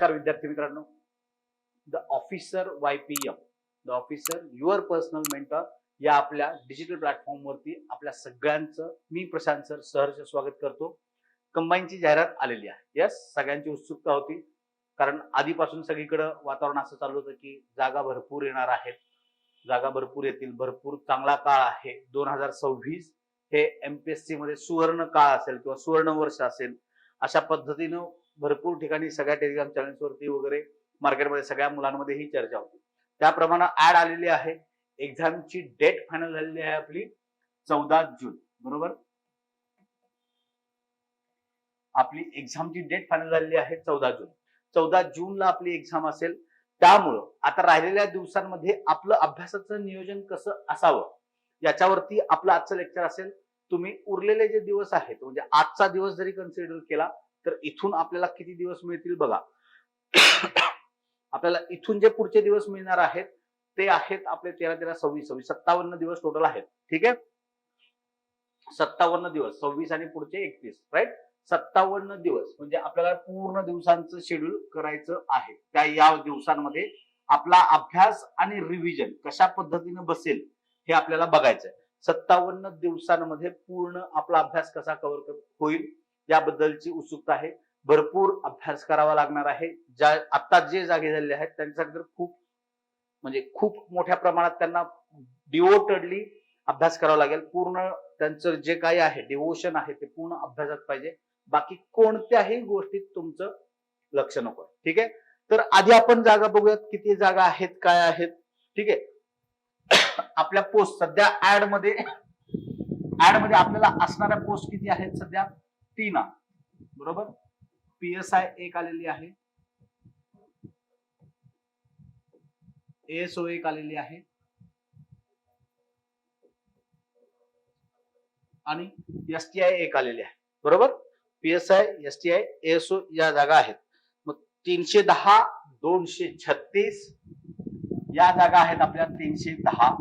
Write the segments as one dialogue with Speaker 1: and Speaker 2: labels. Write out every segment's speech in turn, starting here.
Speaker 1: नमस्कार विद्यार्थी मित्रांनो. The officer YPM, the officer your personal mentor या आपल्या डिजिटल प्लॅटफॉर्म वरती आपल्या सगळ्यांचं मी प्रशांत सर सहर्ष स्वागत करतो. कंबाईनची जाहिरात आलेली आहे. यस, सगळ्यांची उत्सुकता होती, कारण आधीपासून सगळीकडे वातावरण असं चालू होतं की जागा भरपूर येणार आहेत, जागा भरपूर येतील, भरपूर चांगला काळ आहे. 2026 हे MPSC मध्ये सुवर्ण काळ असेल किंवा सुवर्ण वर्ष असेल, अशा पद्धतीनं भरपूर ठिकाणी सगळ्या टेलिग्राम चॅनल्सवरती वगैरे मार्केटमध्ये सगळ्या मुलांमध्ये ही चर्चा होती. त्याप्रमाणे ऍड आलेली आहे. एक्झामची डेट फायनल झालेली आहे आपली 14 जून, बरोबर. आपली एक्झामची डेट फायनल झालेली आहे 14 जून. 14 जूनला आपली एक्झाम असेल. त्यामुळं आता राहिलेल्या दिवसांमध्ये आपलं अभ्यासाचं नियोजन कसं असावं याच्यावरती आपलं आजचं लेक्चर असेल. तुम्ही उरलेले जे दिवस आहेत, म्हणजे आजचा दिवस जरी कन्सिडर केला तर इथून आपल्याला किती दिवस मिळतील बघा. आपल्याला इथून जे पुढचे दिवस मिळणार आहेत ते आहेत आपले 13, 13, 26, 57 दिवस टोटल आहेत. ठीक आहे, 57 दिवस, 26 आणि पुढचे 31, राईट. 57 दिवस म्हणजे आपल्याला पूर्ण दिवसांचं शेड्यूल करायचं आहे. त्या या दिवसांमध्ये आपला अभ्यास आणि रिव्हिजन कशा पद्धतीने बसेल हे आपल्याला बघायचं आहे. 57 दिवसांमध्ये पूर्ण आपला अभ्यास कसा कव्हर होईल याबद्दलची उत्सुकता आहे. भरपूर अभ्यास करावा लागणार आहे. ज्या आता जे जागे झालेले आहेत त्यांच्याकडे खूप मोठ्या प्रमाणात त्यांना डिवोटेडली अभ्यास करावा लागेल. पूर्ण त्यांचं जे काही आहे डिवोशन आहे ते पूर्ण अभ्यासात पाहिजे. बाकी कोणत्याही गोष्टीत तुमचं लक्ष नको. ठीक आहे, तर आधी आपण जागा बघूयात, किती जागा आहेत, काय आहेत. ठीक आहे, आपल्या पोस्ट सध्या ऍड मध्ये आपल्याला असणाऱ्या पोस्ट किती आहेत सध्या? 3, बरोबर. PSI 1 आलेली आहे, ASO 1 आलेली आहे आणि STI 1 आलेली आहे, बरोबर. PSI, STI, ASO या जागा आहेत. मग 310, 236 या जागा आहेत आपल्या. 310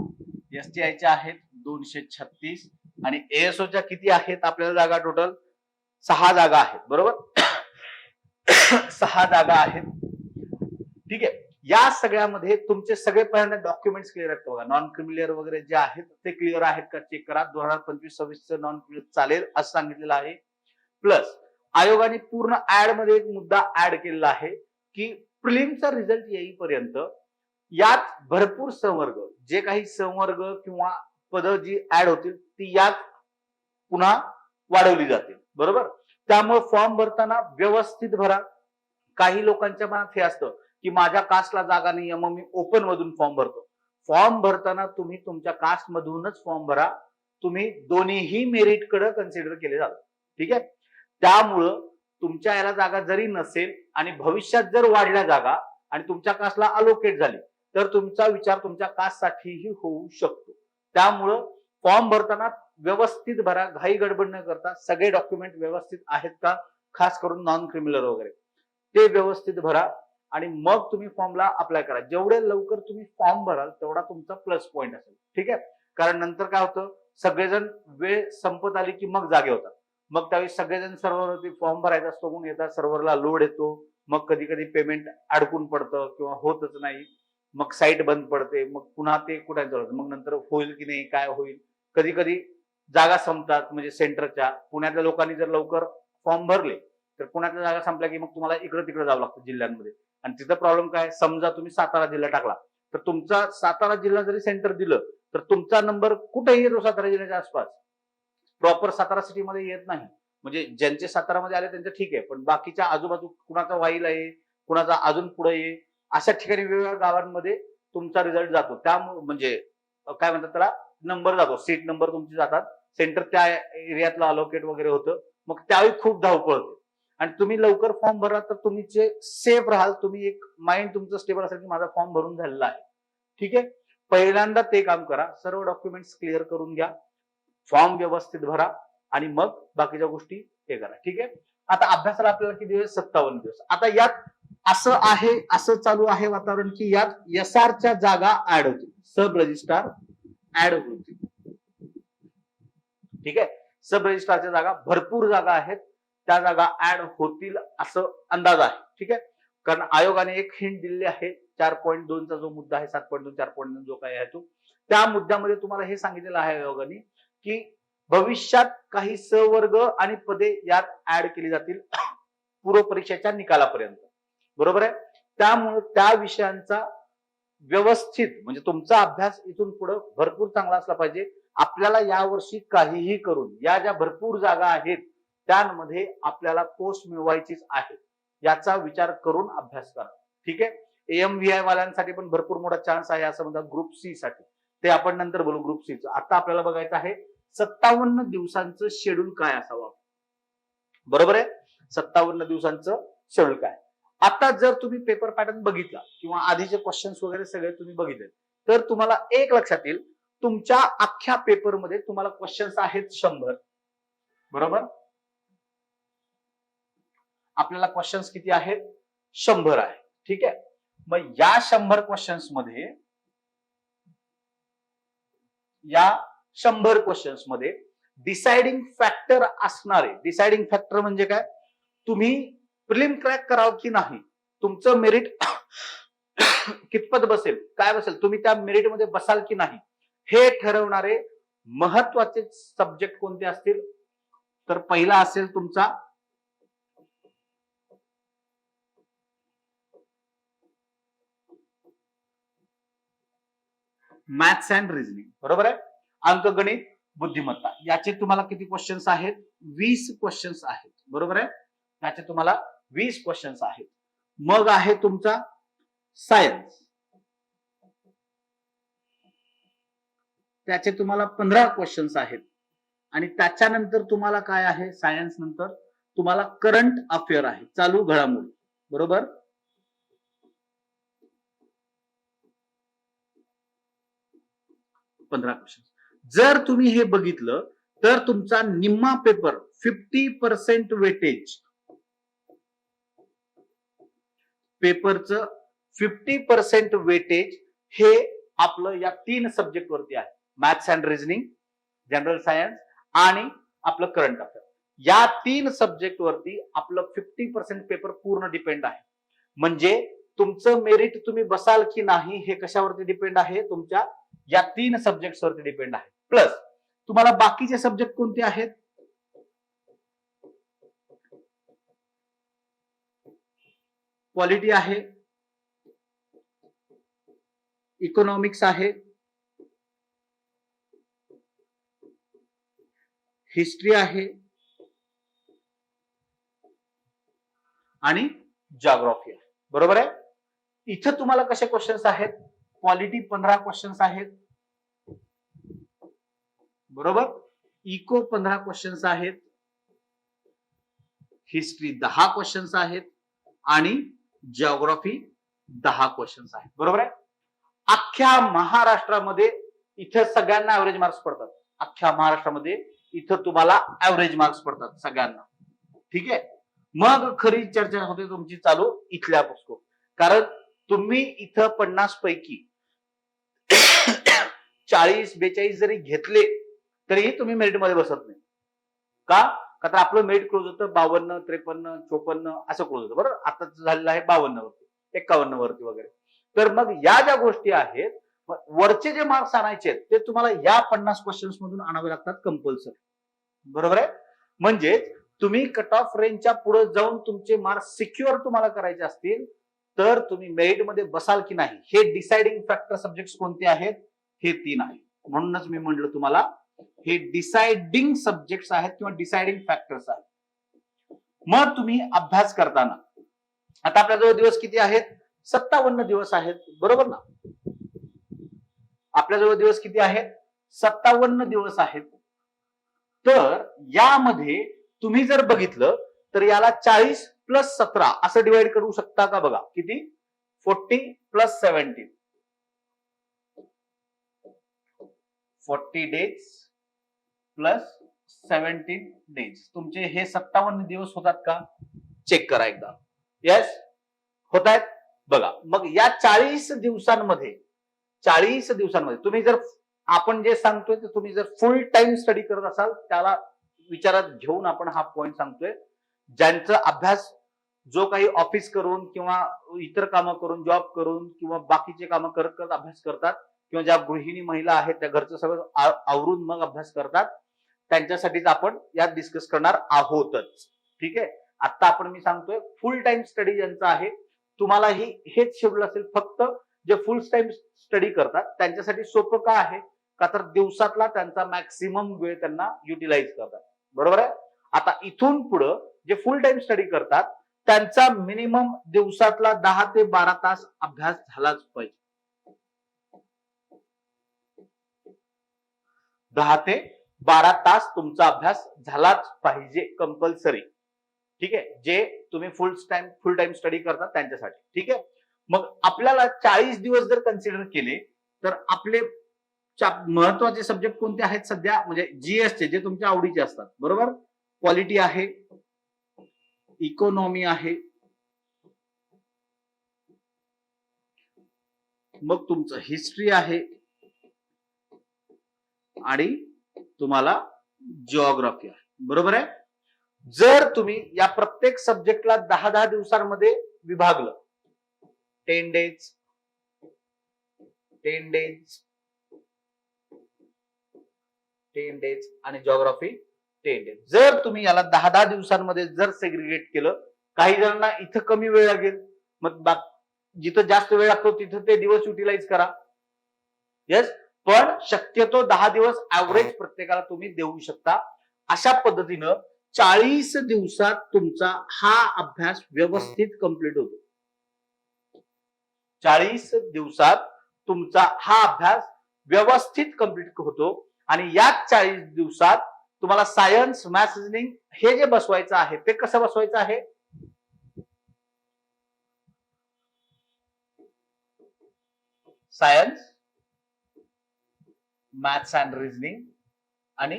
Speaker 1: STI च्या आहेत, 236 आणि ASO च्या किती आहेत आपल्याला जागा? टोटल 6 जागा आहेत, बरोबर. 6 जागा आहेत. ठीक आहे, या सगळ्यामध्ये तुमचे सगळे पहिल्यांदा डॉक्युमेंट्स क्लिअर आहेत बघा. नॉन क्रिमिलियर वगैरे जे आहेत ते क्लिअर आहेत का चेक करा. 2025-26 नॉन क्लिअर चालेल असं सांगितलेलं आहे. प्लस आयोगाने पूर्ण ऍड मध्ये एक मुद्दा ऍड केलेला आहे की प्रिलिमचा रिझल्ट येईपर्यंत यात भरपूर संवर्ग, जे काही संवर्ग किंवा पद जी ऍड होतील ती यात पुन्हा वाढवली जातील, बरोबर. त्यामुळे फॉर्म भरताना व्यवस्थित भरा. काही लोकांच्या मनात हे असतं की माझ्या कास्टला जागा नाही, मग मी ओपन मधून फॉर्म भरतो. फॉर्म भरताना तुम्ही तुमच्या कास्ट मधूनच फॉर्म भरा. तुम्ही दोन्हीही मेरिट कडे कन्सिडर केले जातात. ठीक आहे, त्यामुळं तुमच्या याला जागा जरी नसेल आणि भविष्यात जर वाढल्या जागा आणि तुमच्या कास्टला अलोकेट झाली तर तुमचा विचार तुमच्या कास्टसाठीही होऊ शकतो. त्यामुळं फॉर्म भरताना व्यवस्थित भरा, घाई गडबड न करता. सगळे डॉक्युमेंट व्यवस्थित आहेत का, खास करून नॉन क्रिमिनल वगैरे ते व्यवस्थित भरा आणि मग तुम्ही फॉर्मला अप्लाय करा. जेवढे लवकर तुम्ही फॉर्म भराल तेवढा तुमचा प्लस पॉईंट असेल. ठीक आहे, कारण नंतर काय होतं, सगळेजण वेळ संपत आली की मग जागे होतात. मग त्यावेळी सगळेजण सर्व्हरवरती फॉर्म भरायचा असतो म्हणून येतात, सर्व्हरला लोड येतो. मग कधी कधी पेमेंट अडकून पडतं किंवा होतच नाही. मग साईट बंद पडते. मग पुन्हा ते कुठे चालतं, मग नंतर होईल की नाही, काय होईल. कधी कधी जागा संपतात. म्हणजे सेंटरच्या पुण्यातल्या लोकांनी जर लवकर फॉर्म भरले तर पुण्यातल्या जागा संपल्या की मग तुम्हाला इकडे तिकडे जावं लागतं जिल्ह्यांमध्ये. आणि तिथं प्रॉब्लेम काय, समजा तुम्ही सातारा जिल्हा टाकला तर तुमचा सातारा जिल्हा जरी सेंटर दिलं तर तुमचा नंबर कुठेही येतो सातारा जिल्ह्याच्या आसपास, प्रॉपर सातारा सिटी मध्ये येत नाही. म्हणजे ज्यांचे सातारामध्ये आले त्यांचं ठीक आहे, पण बाकीच्या आजूबाजू कुणाचा वाईल आहे, कुणाचा अजून पुढे आहे, अशा ठिकाणी वेगवेगळ्या गावांमध्ये तुमचा रिझल्ट जातो. त्यामुळे म्हणजे काय म्हणतात त्याला, नंबर जातो, सीट नंबर तुमचे जातात. सेंटर त्या एरियातला अलोकेट वगैरे होतं. मग त्यावेळी खूप धावपळ होते. आणि तुम्ही लवकर फॉर्म भरा तर तुम्ही सेफ राहाल. तुम्ही एक माइंड तुमचं स्टेबल असेल की माझा फॉर्म भरून झालेला आहे. ठीक आहे, पहिल्यांदा ते काम करा. सर्व डॉक्युमेंट्स क्लिअर करून घ्या, फॉर्म व्यवस्थित भरा आणि मग बाकीच्या गोष्टी हे करा. ठीक आहे, आता अभ्यासाला आपल्याला किती दिवस? 57 दिवस. आता यात असं आहे, असं चालू आहे वातावरण की यात SRच्या जागा ऍड होतील, सब रजिस्ट्रार ऍड होतील. ठीक आहे, सब रजिस्ट्रारच्या जागा भरपूर जागा आहेत, त्या जागा ऍड होतील असं अंदाज आहे. ठीक आहे, कारण आयोगाने एक हिंट दिलेली आहे 4.2चा जो मुद्दा आहे 7.2 4.2 जो काय आहे तो त्या मुद्द्यामध्ये तुम्हाला हे सांगितलेलं आहे आयोगाने की भविष्यात काही सवर्ग आणि पदे यात ऍड केली जातील पूर्व परीक्षेच्या निकालापर्यंत. बरोबर आहे. त्यामुळे त्या विषयांचा व्यवस्थित म्हणजे तुमचा अभ्यास इथून पुढे भरपूर चांगला असला पाहिजे. आपल्याला यावर्षी काहीही करून या ज्या भरपूर जागा आहेत त्यामध्ये आपल्याला पोस्ट मिळवायचीच आहे याचा विचार करून अभ्यास करा. ठीक आहे. AMVI वाल्यांसाठी पण भरपूर मोठा चान्स आहे असं म्हणतात ग्रुप सी साठी. ते आपण नंतर बोलू ग्रुप सी चं. आता आपल्याला बघायचं आहे 57 दिवसांचं शेड्यूल काय असावं. बरोबर आहे. 57 दिवसांचं शेड्यूल काय. आता जर तुम्ही पेपर पॅटर्न बघितला किंवा आधीचे क्वेश्चन्स वगैरे सगळे तुम्ही बघितले तर तुम्हाला एक लक्षात येईल तुमच्या अख्ख्या पेपरमध्ये तुम्हाला क्वेश्चन्स आहेत 100. बरोबर. आपल्याला क्वेश्चन्स किती आहेत 100 आहे. ठीक आहे. मग या 100 क्वेश्चन्स मध्ये डिसाइडिंग फॅक्टर असणारे. डिसाइडिंग फॅक्टर म्हणजे काय. तुम्ही प्रिलिम क्रॅक करावं की नाही, तुमचं मेरिट कितपत बसेल, काय बसेल, तुम्ही त्या मेरिट मध्ये बसाल की नाही हे ठरवणारे महत्वाचे सब्जेक्ट कोणते असतील तर पहिला असेल तुमचा मॅथ्स अँड रिझनिंग. बरोबर आहे. अंकगणित बुद्धिमत्ता याचे तुम्हाला किती क्वेश्चन्स आहेत 20 क्वेश्चन्स आहेत. बरोबर आहे. याचे तुम्हाला 20 क्वेश्चन्स आहेत. मग आहे तुमचा सायन्स, त्याचे तुम्हाला 15 क्वेश्चन्स आहेत. आणि त्याच्यानंतर तुम्हाला काय आहे सायन्स नंतर तुम्हाला करंट अफेअर आहे, चालू घडामोडी. बरोबर. पंधरा क्वेश्चन. जर तुम्ही हे बघितलं तर तुमचा निम्मा पेपर 50% वेटेज पेपरचं 50% वेटेज हे आपलं या 3 सब्जेक्ट वरती आहे. Maths and reasoning, general science आणि आपलं करंट अफेअर. या 3 सब्जेक्ट वरती आपलं 50% पेपर पूर्ण डिपेंड आहे. म्हणजे तुमचं मेरिट तुम्ही बसाल की नाही हे कशावरती डिपेंड आहे तुमच्या या 3 सब्जेक्ट वरती डिपेंड आहे. प्लस तुम्हाला बाकीचे सब्जेक्ट कोणते आहेत पॉलिटी आहे, इकॉनॉमिक्स आहे, हिस्ट्री आहे आणि जिओग्राफी आहे. बरोबर आहे. इथं तुम्हाला कसे क्वेश्चन्स आहेत पॉलिटी 15 क्वेश्चन्स आहेत. बरोबर. इको 15 क्वेश्चन्स आहेत, हिस्ट्री 10 क्वेश्चन्स आहेत आणि जिओग्राफी 10 क्वेश्चन्स आहेत. बरोबर आहे. अख्ख्या महाराष्ट्रामध्ये इथं सगळ्यांना ऍव्हरेज मार्क्स पडतात. अख्ख्या महाराष्ट्रामध्ये इथं तुम्हाला ऍव्हरेज मार्क्स पडतात सगळ्यांना. ठीक आहे. मग खरी चर्चा होते तुमची चालू इथल्या पुस्तक. कारण तुम्ही इथं 50 पैकी 40-42 जरी घेतले तरीही तुम्ही मेरिट मध्ये बसत नाही. का तर आपलं मेरिट क्लोज होतं 52, 53, 54 असं क्लोज होतं. बरोबर. आता झालेलं आहे 52 वरती, 51 वरती वगैरे. तर मग या ज्या गोष्टी आहेत वरचे जे मार्क्स आणायचे आहेत ते तुम्हाला या 50 क्वेश्चन्स मधून आणावे लागतात कंपल्सरी. बरोबर आहे. म्हणजे तुम्ही कट ऑफ रेंजच्या पुढे जाऊन तुमचे मार्क्स सिक्युअर तुम्हाला करायचे असतील तर तुम्ही मेरिट मध्ये बसाल की नाही हे डिसाइडिंग फॅक्टर सब्जेक्ट कोणते आहेत हे 3 आहेत. म्हणूनच मी म्हटलं तुम्हाला हे डिसाइडिंग सब्जेक्ट्स आहेत किंवा डिसाइडिंग फॅक्टर्स आहेत. मग तुम्ही अभ्यास करताना आता आपल्याजवळ दिवस किती आहेत 57 दिवस आहेत. बरोबर ना. आपल्याजवळ दिवस किती आहेत 57 दिवस आहेत. तर यामध्ये तुम्ही जर बघितलं तर याला 40 + 17 असं डिवाइड करू शकता का बघा. किती 40 + 17 40 डेज प्लस 17 डेज. तुमचे हे 57 दिवस होतात का चेक करा एकदा. येस होत आहेत. बघा मग या 40 दिवसांमध्ये तुम्ही जर आपण जे सांगतोय ते तुम्ही जर फुल टाइम स्टडी करत असाल त्याला विचारात घेऊन आपण हा पॉइंट सांगतोय. ज्यांचा अभ्यास जो काही ऑफिस करून किंवा इतर कामं करून, जॉब करून किंवा बाकीचे कामं करत करत अभ्यास करतात, किंवा ज्या गृहिणी महिला आहेत त्या घरचं सगळं आवरून मग अभ्यास करतात, त्यांच्यासाठीच आपण यात डिस्कस करणार आहोतच. ठीक आहे. आता आपण मी सांगतोय फुल टाइम स्टडी ज्यांचा आहे, तुम्हालाही हेच शेड्यूल असेल. फक्त जे फुल टाइम स्टडी करतात त्यांच्यासाठी सोपं का आहे, का तर दिवसातला त्यांचा मॅक्सिमम वेळ त्यांना युटिलाइज करतात. बरोबर आहे. आता इथून पुढं जे फुल टाइम स्टडी करतात त्यांचा मिनिमम दिवसातला 10 ते 12 तास अभ्यास झालाच पाहिजे. 10 ते 12 तास तुमचा अभ्यास झालाच पाहिजे कंपल्सरी. ठीक आहे. जे तुम्ही फुल टाइम स्टडी करतात त्यांच्यासाठी. ठीक आहे. मग आपल्याला 40 दिवस जर कन्सिडर केले तर आपले महत्वाचे सब्जेक्ट कोणते आहेत सध्या, म्हणजे जीएसचे जे तुमच्या आवडीचे असतात. बरोबर. क्वालिटी आहे, इकॉनॉमी आहे, मग तुमचं हिस्ट्री आहे आणि तुम्हाला जिओग्राफी आहे. बरोबर आहे. जर तुम्ही या प्रत्येक सब्जेक्टला 10-10 दिवसांमध्ये विभागलं, 10 डेज 10 डेज 10 डेज आणि जिओग्राफी 10 डेज, जर तुम्ही याला 10-10 दिवसांमध्ये जर सेग्रिगेट केलं, काही जणांना इथं कमी वेळ लागेल, मग जिथं जास्त वेळ लागतो तिथं ते दिवस युटिलाइज करा. येस. पण शक्यतो 10 दिवस ऍव्हरेज प्रत्येकाला तुम्ही देऊ शकता. अशा पद्धतीनं 40 दिवसात तुमचा हा अभ्यास व्यवस्थित कंप्लीट होतो. 40 दिवसात तुमचा हा अभ्यास व्यवस्थित कंप्लीट होतो. आणि या 40 दिवसात तुम्हाला सायन्स, मॅथ्स, रिजनिंग हे जे बसवायचं आहे ते कसं बसवायचं आहे, सायन्स, मॅथ्स अँड रिजनिंग आणि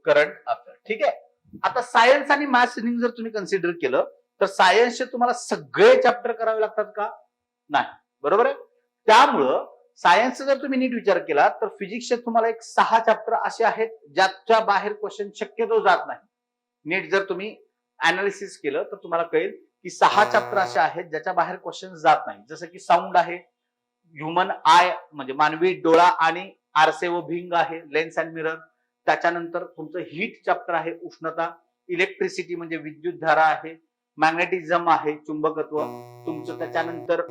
Speaker 1: करंट अफेअर. ठीक आहे. आता सायन्स आणि मॅथ्स रिजनिंग जर तुम्ही कन्सिडर केलं तर सायन्सचे तुम्हाला सगळे चॅप्टर करावे लागतात का? नाही. बरोबर आहे. त्यामुळं सायन्सचा जर तुम्ही नीट विचार केला तर फिजिक्सचे तुम्हाला एक 6 चॅप्टर असे आहेत ज्याच्या बाहेर क्वेश्चन शक्यतो जात नाही. नीट जर तुम्ही अनालिसिस केलं तर तुम्हाला कळेल की 6 चॅप्टर असे आहेत ज्याच्या बाहेर क्वेश्चन जात नाही. जसं की साऊंड आहे, ह्युमन आय म्हणजे मानवी डोळा आणि आरसे व भिंग आहे, लेन्स अँड मिरर. त्याच्यानंतर तुमचं हीट चॅप्टर आहे, उष्णता. इलेक्ट्रिसिटी म्हणजे विद्युत धारा आहे, मॅग्नेटिझम आहे, चुंबकत्व तुमचं. त्याच्यानंतर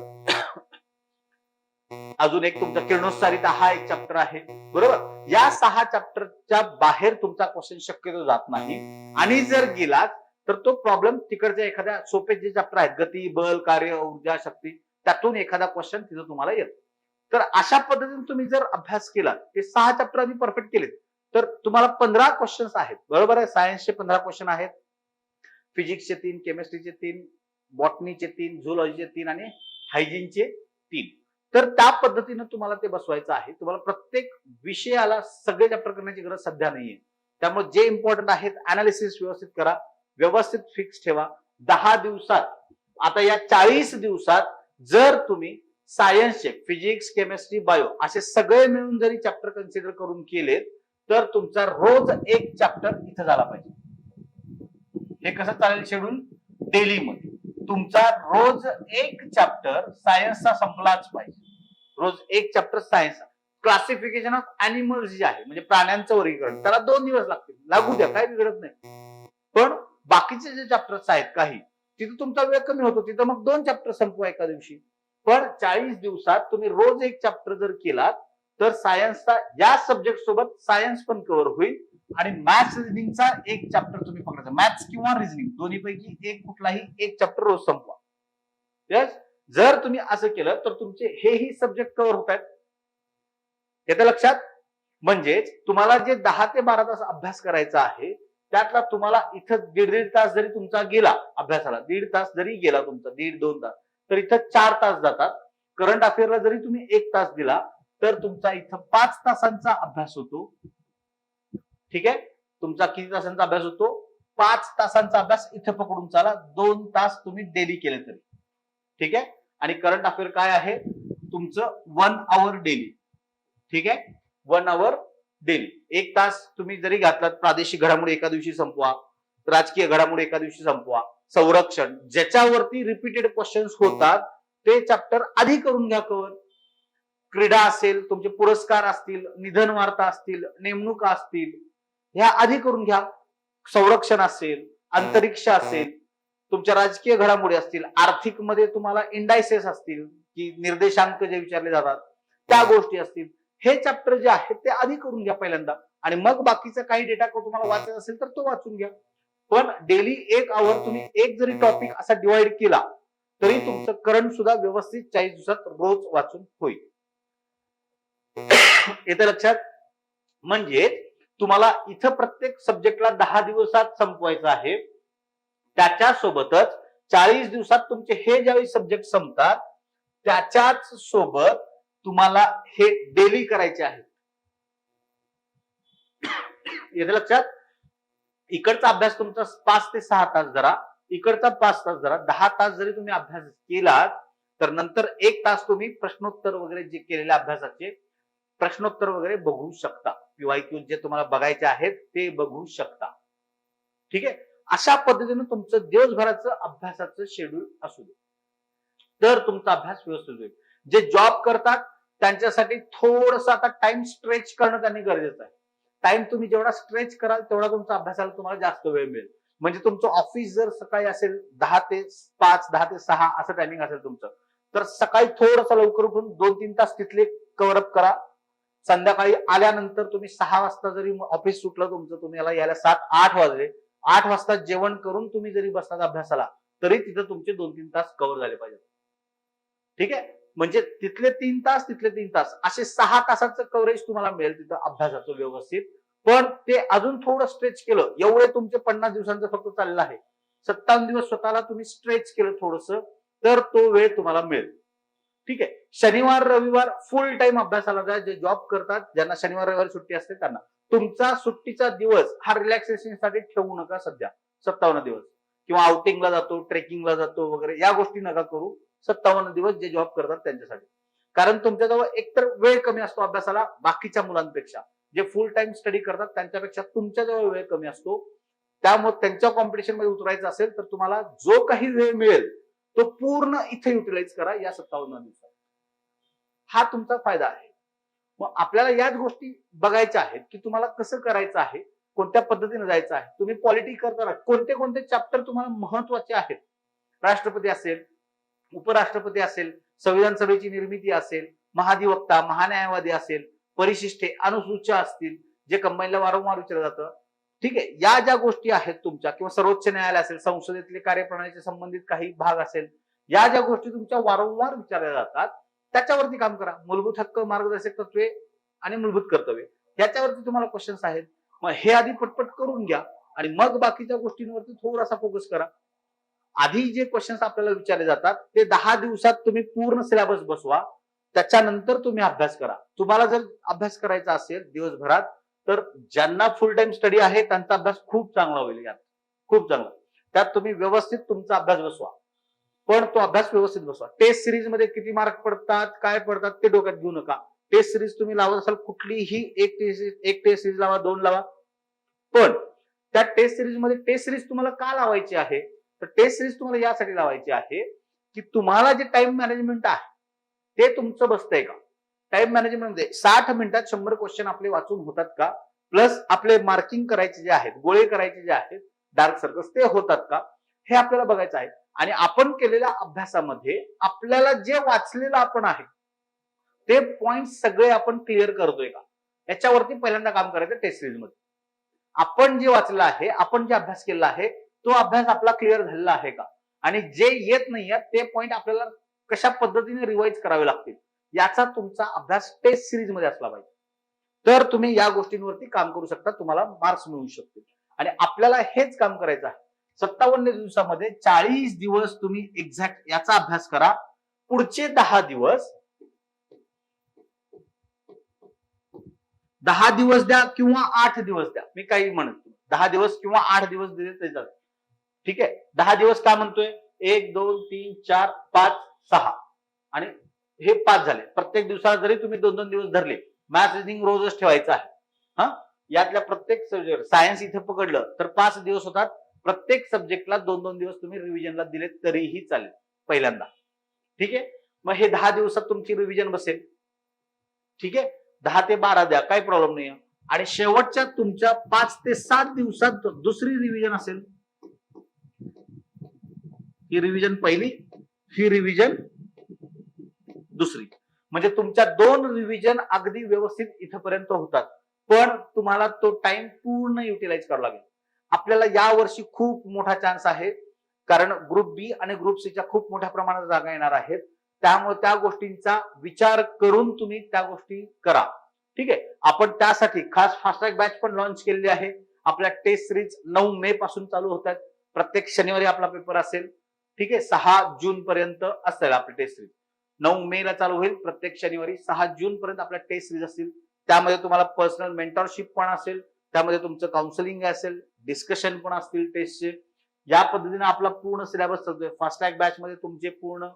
Speaker 1: अजून एक तुमचा किरणोत्सारिता हा एक चॅप्टर आहे. बरोबर. या 6 चॅप्टरच्या बाहेर तुमचा क्वेश्चन शक्यतो जात नाही. आणि जर गेलात तर तो प्रॉब्लेम तिकडच्या एखाद्या सोपे जे चॅप्टर आहेत, गती, बल, कार्य, ऊर्जा, शक्ती, त्यातून एखादा क्वेश्चन तिथं तुम्हाला येतो. तर अशा पद्धतीने तुम्ही जर अभ्यास केला, ते 6 चॅप्टर आम्ही परफेक्ट केलेत, तर तुम्हाला 15 क्वेश्चन्स आहेत. बरोबर आहे. सायन्सचे 15 क्वेश्चन आहेत, फिजिक्सचे 3, केमिस्ट्रीचे 3, बॉटनीचे 3, झुलॉजीचे 3 आणि हायजीनचे 3. तर त्या पद्धतीनं तुम्हाला ते बसवायचं आहे. तुम्हाला प्रत्येक विषयाला सगळे चॅप्टर करण्याची गरज सध्या नाहीये. त्यामुळे जे इम्पॉर्टंट आहेत अनालिसिस व्यवस्थित करा, व्यवस्थित फिक्स ठेवा. 10 दिवसात, आता या 40 दिवसात जर तुम्ही सायन्सचे फिजिक्स, केमिस्ट्री, बायो असे सगळे मिळून जरी चॅप्टर कन्सिडर करून केले तर तुमचा रोज एक चॅप्टर इथं झाला पाहिजे. हे कसं चालेल शेड्यूल? डेली मध्ये तुमचा रोज एक चॅप्टर सायन्सचा संपलाच पाहिजे. रोज एक chapter science. Classification of animals जे आहे म्हणजे प्राण्यांचं वर्गीकरण, त्याला 2 दिवस लागतील, लागू द्या, काही बिघडत नाही. पण बाकीचे जे चॅप्टर्स आहेत काही, तिथं तुमचा वेळ कमी होतो, तिथं मग 2 चॅप्टर संपवा एका दिवशी. पण 40 दिवसात तुम्ही रोज एक चॅप्टर जर केलात तर सायन्सचा या सब्जेक्ट सोबत सायन्स पण कव्हर होईल. आणि मॅथ्स रिजनिंगचा एक चॅप्टर तुम्ही पकडायचा, मॅथ्स किंवा रिजनिंग दोन्हीपैकी एक कुठलाही एक चॅप्टर रोज संपवा. यस. जर तुम्ही असं केलं तर तुमचे हेही सब्जेक्ट कव्हर होत आहेत. येतं लक्षात? म्हणजेच तुम्हाला जे 10 ते 12 तास अभ्यास करायचा आहे त्यातला तुम्हाला इथं 1.5 तास जरी तुमचा गेला अभ्यासाला, 1.5 तास जरी गेला तुमचा, 1.5-2 तास, तर इथं 4 तास जातात. करंट अफेअरला जरी तुम्ही 1 तास दिला तर तुमचा इथं 5 तासांचा अभ्यास होतो. ठीक आहे. तुमचा किती तासांचा अभ्यास होतो? 5 तासांचा अभ्यास इथं पकडून चाला. 2 तास तुम्ही डेली केले तरी. ठीक आहे. आणि करंट अफेअर काय आहे तुमचं? 1 आवर डेली. ठीक आहे. 1 आवर डेली. 1 तास तुम्ही जरी घातलात, प्रादेशिक घडामोडी एका दिवशी संपवा, राजकीय घडामोडी एका दिवशी संपवा, संरक्षण, ज्याच्यावरती रिपीटेड क्वेश्चन्स होतात ते चॅप्टर आधी करून घ्या कव्हर. क्रीडा असेल, तुमचे पुरस्कार असतील, निधन वार्ता असतील, नेमणुका असतील, ह्या आधी करून घ्या. संरक्षण असेल, अंतरिक्ष असेल, तुमच्या राजकीय घडामोडी असतील, आर्थिक मध्ये तुम्हाला इंडायसेस असतील की निर्देशांक जे विचारले जातात त्या गोष्टी असतील, हे चॅप्टर जे आहेत ते आधी करून घ्या पहिल्यांदा, आणि मग बाकीचा काही डेटा तुम्हाला वाचायचा असेल तर तो वाचून घ्या. पण डेली 1 आवर तुम्ही एक जरी टॉपिक असा डिवाइड केला तरी तुमचं करंट सुद्धा व्यवस्थित 40 दिवसात रोज वाचून होईल. येतं लक्षात? म्हणजे तुम्हाला इथं प्रत्येक सब्जेक्टला 10 दिवसात संपवायचं आहे. त्याच्यासोबतच 40 दिवसात तुमचे हे ज्यावेळी सब्जेक्ट संपतात त्याच्याच सोबत तुम्हाला हे डेली करायचे आहे. येतं लक्षात? इकडचा अभ्यास तुमचा 5 ते 6 तास धरा, इकडचा 5 तास धरा, 10 तास जरी तुम्ही अभ्यास केलात तर नंतर 1 तास तुम्ही प्रश्नोत्तर वगैरे जे केलेल्या अभ्यासाचे प्रश्नोत्तर वगैरे बघू शकता. पीवायक्यू जे तुम्हाला बघायचे आहेत ते बघू शकता. ठीक आहे? अशा पद्धतीने तुमचं दिवसभराचं अभ्यासाचं शेड्यूल असू दे तर तुमचा अभ्यास व्यवस्थित होईल. जे जॉब करतात त्यांच्यासाठी थोडंसं आता टाइम स्ट्रेच करणं त्यांनी गरजेचं आहे. टाइम तुम्ही जेवढा स्ट्रेच कराल तेवढा तुमचा अभ्यासाला तुम्हाला जास्त वेळ मिळेल. म्हणजे तुमचं ऑफिस जर सकाळी असेल 10 ते 5, 10 ते 6 असं टायमिंग असेल तुमचं, तर सकाळी थोडंसं लवकर उठून 2-3 तास तिथले कव्हर अप करा. संध्याकाळी आल्यानंतर तुम्ही 6 वाजता जरी ऑफिस सुटलं तुमचं, तुम्ही यायला 7-8 वाजले, 8 वाजता जेवण करून तुम्ही जरी बसलात अभ्यासाला तरी तिथं तुमचे 2-3 तास कव्हर झाले पाहिजे. ठीक आहे? म्हणजे तिथले 3 तास, तिथले 3 तास असे 6 तासाचं कव्हरेज तुम्हाला मिळेल तिथं अभ्यासाचं व्यवस्थित. पण ते अजून थोडं स्ट्रेच केलं, एवढे तुमचे 50 दिवसांचं फक्त चाललेलं आहे, 57 दिवस स्वतःला तुम्ही स्ट्रेच केलं थोडस तर तो वेळ तुम्हाला मिळेल. ठीक आहे? शनिवार रविवार फुल टाइम अभ्यासाला जा. जे जॉब करतात, ज्यांना शनिवार रविवार सुट्टी असते त्यांना तुमचा सुट्टीचा दिवस हा रिलॅक्सेशनसाठी ठेवू नका सध्या. 57 दिवस किंवा आउटिंगला जातो, ट्रेकिंगला जातो वगैरे या गोष्टी नका करू 57 दिवस जे जॉब करतात त्यांच्यासाठी. कारण तुमच्याजवळ एकतर वेळ कमी असतो अभ्यासाला बाकीच्या मुलांपेक्षा. जे फुल टाइम स्टडी करतात त्यांच्यापेक्षा तुमच्याजवळ वेळ कमी असतो. त्यामुळे त्यांच्या कॉम्पिटिशन मध्ये उतरायचं असेल तर तुम्हाला जो काही वेळ मिळेल तो पूर्ण इथे युटिलाइज करा या 57 दिवसात. हा तुमचा फायदा आहे. मग आपल्याला याच गोष्टी बघायच्या आहेत की तुम्हाला कसं करायचं आहे, कोणत्या पद्धतीने जायचं आहे. तुम्ही पॉलिटी करताना कोणते कोणते चॅप्टर तुम्हाला महत्वाचे आहेत. राष्ट्रपती असेल, उपराष्ट्रपती असेल, संविधान सभेची निर्मिती असेल, महाधिवक्ता, महान्यायवादी असेल, परिशिष्टे, अनुसूच्या असतील, जे कंबाईनला वारंवार विचारलं जातं. ठीक आहे? या ज्या गोष्टी आहेत तुमच्या, किंवा सर्वोच्च न्यायालय असेल, संसदेतले कार्यप्रणालीशी संबंधित काही भाग असेल, या ज्या गोष्टी तुमच्या वारंवार विचारल्या जातात त्याच्यावरती काम करा. मूलभूत हक्क, मार्गदर्शक तत्वे आणि मूलभूत कर्तव्य याच्यावरती तुम्हाला क्वेश्चन्स आहेत. मग हे आधी पटपट करून घ्या आणि मग बाकीच्या गोष्टींवरती थोडासा फोकस करा. आधी जे क्वेश्चन्स आपल्याला विचारले जातात ते 10 दिवसात तुम्ही पूर्ण सिलेबस बसवा. त्याच्यानंतर तुम्ही अभ्यास करा. तुम्हाला जर अभ्यास करायचा असेल दिवसभरात तर ज्यांना फुल टाइम स्टडी आहे त्यांचा अभ्यास खूप चांगला होईल. यात खूप चांगला, त्यात तुम्ही व्यवस्थित तुमचा अभ्यास बसवा. पण तो अभ्यास व्यवस्थित बसवा. टेस्ट सिरीज मध्ये किती मार्क पडतात, काय पडतात ते डोक्यात घेऊ नका. टेस्ट सिरीज तुम्ही लावत असाल कुठलीही एक टेस्ट सिरीज लावा, 2 लावा. पण त्या टेस्ट सिरीज मध्ये टेस्ट सिरीज तुम्हाला का लावायची आहे, तर टेस्ट सिरीज तुम्हाला यासाठी लावायची आहे की तुम्हाला जे टाइम मॅनेजमेंट आहे ते तुमचं बसतंय का. टाइम मॅनेजमेंट मध्ये 60 मिनिटात 100 क्वेश्चन आपले वाचून होतात का, प्लस आपले मार्किंग करायचे जे आहेत, गोळे करायचे जे आहेत, डार्क सर्कल्स ते होतात का, हे आपल्याला बघायचं आहे. आणि आपण केलेल्या अभ्यासामध्ये आपल्याला जे वाचलेलं आपण आहे ते पॉइंट सगळे आपण क्लिअर करतोय का, याच्यावरती पहिल्यांदा काम करायचं टेस्ट सिरीज मध्ये. आपण जे वाचलं आहे, आपण जे अभ्यास केला आहे तो अभ्यास आपला क्लिअर झालेला आहे का, आणि जे येत नाहीये ते पॉइंट आपल्याला कशा पद्धतीने रिवाइज करावे लागतील याचा तुमचा अभ्यास टेस्ट सिरीज मध्ये असला पाहिजे. तर तुम्ही या गोष्टींवरती काम करू शकता, तुम्हाला मार्क्स मिळू शकतील. आणि आपल्याला हेच काम करायचं आहे. 57 दिवसामध्ये 40 दिवस तुम्ही एक्झॅक्ट याचा अभ्यास करा. पुढचे 10 दिवस 10 दिवस द्या किंवा 8 दिवस द्या, मी काही म्हणत 10 दिवस किंवा 8 दिवस दिले तरी चालेल. ठीक आहे? 10 दिवस का म्हणतोय, 1 2 3 4 5 6 आणि हे 5 झाले. प्रत्येक दिवसाला जरी तुम्ही 2-2 दिवस धरले, मॅथ्स रिजनिंग रोजच ठेवायचं आहे. हा, यातल्या प्रत्येक सब्जेक्ट, सायन्स इथे पकडलं तर 5 दिवस होतात, प्रत्येक सब्जेक्टला 2-2 दिवस तुम्ही रिव्हिजनला दिले तरीही चालेल पहिल्यांदा. ठीक आहे. मग हे 10 दिवसात तुमची रिव्हिजन बसेल. ठीक आहे. 10 ते 12 द्या, काही प्रॉब्लेम नाही. आणि शेवटच्या तुमच्या 5 ते 7 दिवसात दुसरी रिव्हिजन असेल. ही रिव्हिजन पहिली, ही रिव्हिजन दुसरी. म्हणजे तुमच्या 2 रिव्हिजन अगदी व्यवस्थित इथपर्यंत होतात. पण तुम्हाला तो टाइम पूर्ण युटिलाइज करावा लागेल. आपल्याला या वर्षी खूप मोठा चान्स आहे, कारण ग्रुप बी आणि ग्रुप सीच्या खूप मोठ्या प्रमाणात जागा येणार आहेत. त्यामुळे त्या गोष्टींचा विचार करून तुम्ही त्या गोष्टी करा. ठीक आहे. आपण त्यासाठी खास फास्ट ट्रॅक बॅच पण लॉन्च केलेली आहे. आपल्या टेस्ट सिरीज 9 मे पासून चालू होत आहेत. प्रत्येक शनिवारी आपला पेपर असेल. ठीक आहे. 6 जून पर्यंत असेल आपली टेस्ट सिरीज. 9 मे ला चालू होईल. प्रत्येक शनिवारी 6 जून पर्यंत आपल्या टेस्ट सिरीज असतील. त्यामध्ये तुम्हाला पर्सनल मेंटरशिप पण असेल. त्यामध्ये तुमचं काउन्सिलिंग असेल, डिस्कशन पण असतील टेस्टचे. या पद्धतीने आपला पूर्ण सिलेबस चालतोय. फास्ट ट्रॅक बॅच मध्ये तुमचे पूर्ण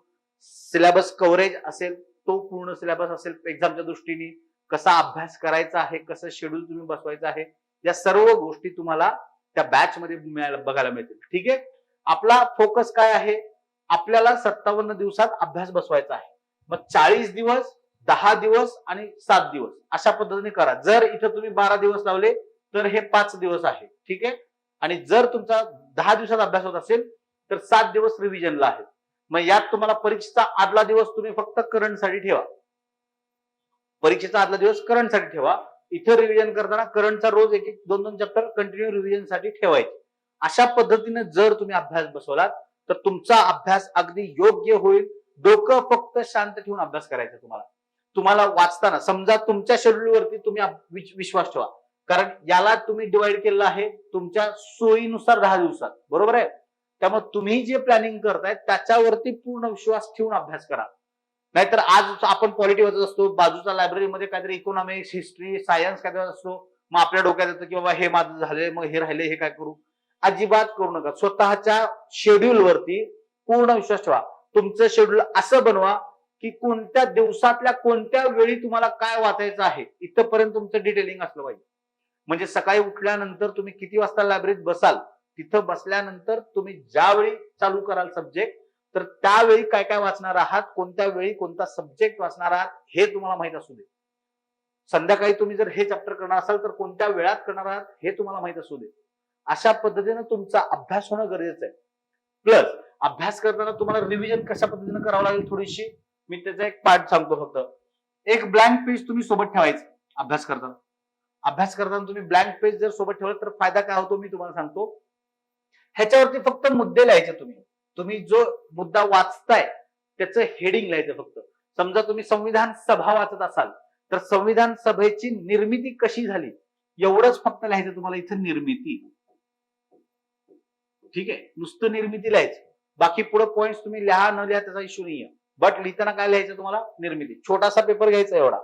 Speaker 1: सिलेबस कव्हरेज असेल, तो पूर्ण सिलेबस असेल. एक्झामच्या दृष्टीने कसा अभ्यास करायचा आहे, कसं शेड्यूल तुम्ही बसवायचं आहे, या सर्व गोष्टी तुम्हाला त्या बॅच मध्ये बघायला मिळतील. ठीक आहे. आपला फोकस काय आहे? आपल्याला 57 दिवसात अभ्यास बसवायचा आहे. मग 40 दिवस, 10 दिवस आणि 7 दिवस अशा पद्धतीने करा. जर इथं तुम्ही 12 दिवस लावले तर हे 5 दिवस आहे. ठीक आहे. आणि जर तुमचा 10 दिवसात अभ्यास होत असेल तर 7 दिवस रिव्हिजनला आहेत. मग यात तुम्हाला परीक्षेचा आदला दिवस तुम्ही फक्त करंटसाठी ठेवा. परीक्षेचा आदला दिवस करंटसाठी ठेवा. इथे रिव्हिजन करताना करंटचा रोज 1-2 चॅप्टर कंटिन्यू रिव्हिजनसाठी ठेवायचे. अशा पद्धतीने जर तुम्ही अभ्यास बसवलात तर तुमचा अभ्यास अगदी योग्य होईल. डोकं फक्त शांत ठेवून अभ्यास करायचा तुम्हाला. तुम्हाला वाचताना समजा तुमच्या शेड्यूलवरती तुम्ही विश्वास ठेवा. कारण याला तुम्ही डिवाइड केलेलं आहे तुमच्या सोयीनुसार 10 दिवसात. बरोबर आहे. त्यामुळे तुम्ही जे प्लॅनिंग करताय त्याच्यावरती पूर्ण विश्वास ठेवून अभ्यास करा. नाहीतर आज आपण पॉलिटी वाचत असतो, बाजूच्या लायब्ररीमध्ये काहीतरी इकॉनॉमिक्स, हिस्ट्री, सायन्स काहीतरी असतो. मग आपल्या डोक्यात येतं की बाबा हे माझं झालंय, मग हे राहिले, हे काय करू? अजिबात करू नका. स्वतःच्या शेड्यूलवरती पूर्ण विश्वास ठेवा. तुमचं शेड्यूल असं बनवा की कोणत्या दिवसातल्या कोणत्या वेळी तुम्हाला काय वाचायचं आहे इथपर्यंत तुमचं डिटेलिंग असलं पाहिजे. म्हणजे सकाळी उठल्यानंतर तुम्ही किती वाजता लायब्ररीत बसाल, तिथं बसल्यानंतर तुम्ही ज्यावेळी चालू कराल सब्जेक्ट, तर त्यावेळी काय काय वाचणार आहात, कोणत्या वेळी कोणता सब्जेक्ट वाचणार आहात हे तुम्हाला माहित असू दे. संध्याकाळी तुम्ही जर हे चॅप्टर करणार असाल तर कोणत्या वेळात करणार आहात हे तुम्हाला माहित असू दे. अशा पद्धतीने तुमचा अभ्यास होणं गरजेचं आहे. प्लस अभ्यास करताना तुम्हाला रिव्हिजन कशा पद्धतीने करावं लागेल थोडीशी, मी त्याचा एक पार्ट सांगतो फक्त. एक ब्लँक पेज तुम्ही सोबत ठेवायचं अभ्यास करताना. अभ्यास करताना तुम्ही ब्लँक पेज जर सोबत ठेवलं तर फायदा काय होतो मी तुम्हाला सांगतो. ह्याच्यावरती फक्त मुद्दे लिहायचे तुम्ही. तुम्ही जो मुद्दा वाचताय त्याचं हेडिंग लिहायचं फक्त. समजा तुम्ही संविधान सभा वाचत असाल तर संविधान सभेची निर्मिती कशी झाली एवढंच फक्त लिहायचं तुम्हाला. इथं निर्मिती. ठीक आहे. नुसतं निर्मिती लिहायचं. बाकी पुढे पॉइंट्स तुम्ही लिहा न लिहा त्याचा इश्यू नाहीये. बट लिहिताना काय लिहायचं तुम्हाला? निर्मिती. छोटासा पेपर घ्यायचा एवढा.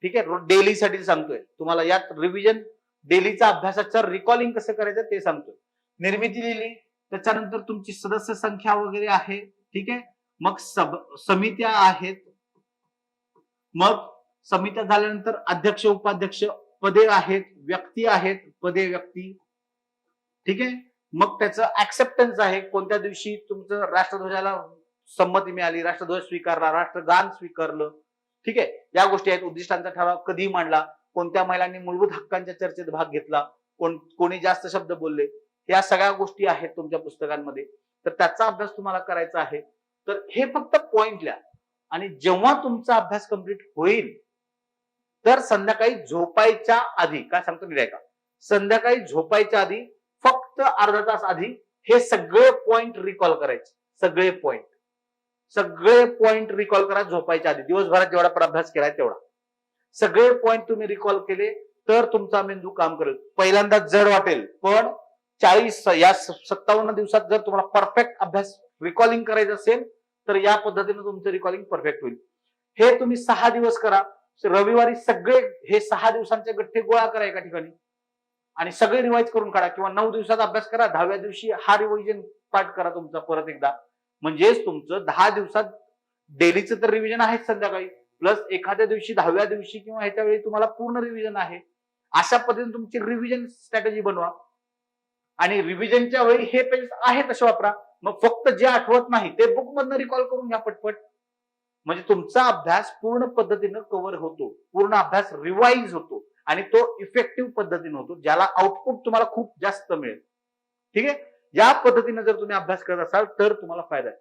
Speaker 1: ठीक आहे. डेली साठी सांगतोय तुम्हाला. यात रिव्हिजन डेलीचा अभ्यासाचं रिकॉलिंग कसं करायचं ते सांगतोय. निर्मिती लिहिली, त्याच्यानंतर तुमची सदस्य संख्या वगैरे आहे. ठीक आहे. मग समित्या आहेत. मग समित्या झाल्यानंतर अध्यक्ष, उपाध्यक्ष, पदे आहेत, व्यक्ती आहेत, पदे, व्यक्ती. ठीक आहे. मग त्याचं ऍक्सेप्टन्स आहे. कोणत्या दिवशी तुमचं राष्ट्रध्वजाला संमती मिळाली, राष्ट्रध्वज स्वीकारला, राष्ट्रगान स्वीकारलं. ठीक आहे. या गोष्टी आहेत. उद्दिष्टांचा ठराव कधी मांडला, कोणत्या महिलांनी मूलभूत हक्कांच्या चर्चेत भाग घेतला, कोणी जास्त शब्द बोलले, या सगळ्या गोष्टी आहेत तुमच्या पुस्तकांमध्ये. तर त्याचा अभ्यास तुम्हाला करायचा आहे. तर हे फक्त पॉइंट लिहा. आणि जेव्हा तुमचा अभ्यास कंप्लीट होईल तर संध्याकाळी झोपायच्या आधी, काय सांगतो मी का, संध्याकाळी झोपायच्या आधी फक्त अर्धा तास आधी हे सगळे पॉइंट रिकॉल करायचे. सगळे पॉइंट रिकॉल करा झोपायच्या आधी. दिवसभरात जेवढा पण अभ्यास केलाय तेवढा सगळे पॉइंट तुम्ही रिकॉल केले तर तुमचा मेंदू काम करेल. पहिल्यांदा जड वाटेल, पण 57 दिवसात जर तुम्हाला परफेक्ट अभ्यास रिकॉलिंग करायचं असेल तर या पद्धतीने तुमचं रिकॉलिंग परफेक्ट होईल. हे तुम्ही 6 दिवस करा. रविवारी सगळे हे 6 दिवसांचे गठ्ठे गोळा करा एका ठिकाणी आणि सगळे रिवाइज करून काढा. किंवा 9 दिवसात अभ्यास करा, 10व्या दिवशी हा रिव्हिजन पाठ करा तुमचा परत एकदा. म्हणजेच तुमचं 10 दिवसात डेलीचं तर रिव्हिजन आहेच संध्याकाळी, प्लस एखाद्या दिवशी 10व्या दिवशी किंवा ह्याच्या वेळी तुम्हाला पूर्ण रिव्हिजन आहे. अशा पद्धतीने तुमची रिव्हिजन स्ट्रॅटेजी बनवा आणि रिव्हिजनच्या वेळी हे पेजेस आहे तसे वापरा. मग फक्त जे आठवत नाही ते बुक मधनं रिकॉल करून घ्या पटपट. म्हणजे तुमचा अभ्यास पूर्ण पद्धतीनं कव्हर होतो, पूर्ण अभ्यास रिवाइज होतो आणि तो इफेक्टिव्ह पद्धतीने होतो, ज्याला आउटपुट तुम्हाला खूप जास्त मिळेल. ठीक आहे. या पद्धतीने जर तुम्ही अभ्यास करत असाल तर तुम्हाला फायदा आहे.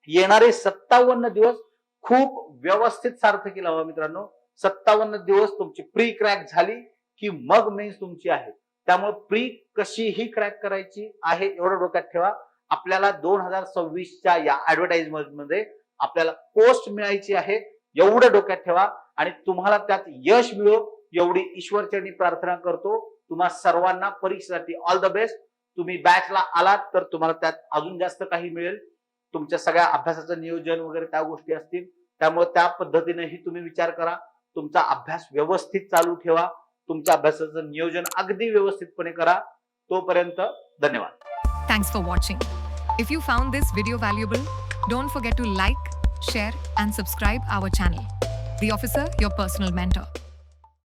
Speaker 1: येणारे 57 दिवस खूप व्यवस्थित सार्थकी लावा मित्रांनो. 57 दिवस तुमची प्री क्रॅक झाली की मग मेन्स तुमची आहे. त्यामुळे प्री कशीही क्रॅक करायची आहे एवढं डोक्यात ठेवा. आपल्याला 2026च्या या ऍडव्हर्टाइजमेंट मध्ये आपल्याला पोस्ट मिळायची आहे एवढं डोक्यात ठेवा आणि तुम्हाला त्यात यश मिळो एवढी ईश्वरचरणी प्रार्थना करतो. तुम्हा सर्वांना परीक्षेसाठी ऑल द बेस्ट. तुम्ही बॅचला आलात तर तुम्हाला त्यात अजून जास्त काही मिळेल. तुमच्या सगळ्या अभ्यासाचं नियोजन वगैरे त्या गोष्टी असतील, त्यामुळे त्या पद्धतीनेही तुम्ही विचार करा. तुमचा अभ्यास व्यवस्थित चालू ठेवा. तुमच्या अभ्यासाचं नियोजन अगदी व्यवस्थितपणे करा. तोपर्यंत धन्यवाद.
Speaker 2: Thanks for watching. If you found this video valuable, don't forget to like, share and subscribe our channel. The Officer, your personal mentor.